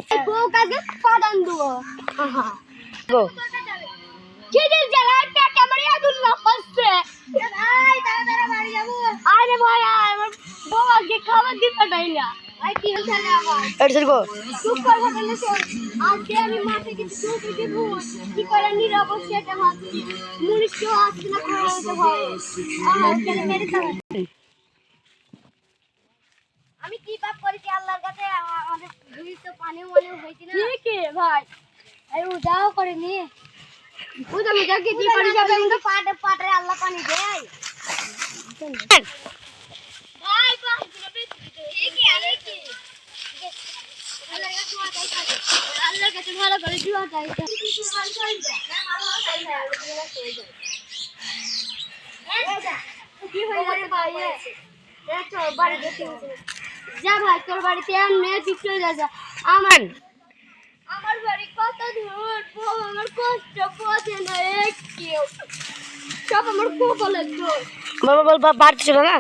বউ কাকে পাদান দেবো গো কিদিন জ্বালা পেটে আমার আদুল্লাহ হচ্ছে ভাই তাড়াতাড়ি বাড়ি যাব আরে ভাই আমার বউ আগে খাবার দিতে পাই না ভাই কি হচ্ছে আমার এডসের গো চুপ কর বলে শোন আজকে আমি মাঠে কিছু চুপি দিব কি করে নীরব সেটা ভাবছি মুনিশ কেউ আসছে না খাওয়া হতে ভয় আমার কেন মেরে দাও আমি কি পাপ করেছি আল্লাহর কাছে আমাদের দুই তো পানি মনে হইছে না ঠিক ভাই আরে উদাও করে নি উদা মুদা কি করে যাবে উদা পাটে আল্লাহ পানি দেয় ভাই পাঁচ দিন বেশি ঠিক আছে কি আল্লাহর কাছে ভালো করে দোয়া চাই কি হইছে ভাই চল বাড়ি যেতে যা ভাই তোর বাড়িতে এমনি ঠিক চলে যা আমার বাড়ি কত দূর আমার কষ্ট পথে না একটু সব আমার কপালের দোষ বাবা বাড়তে ছিল না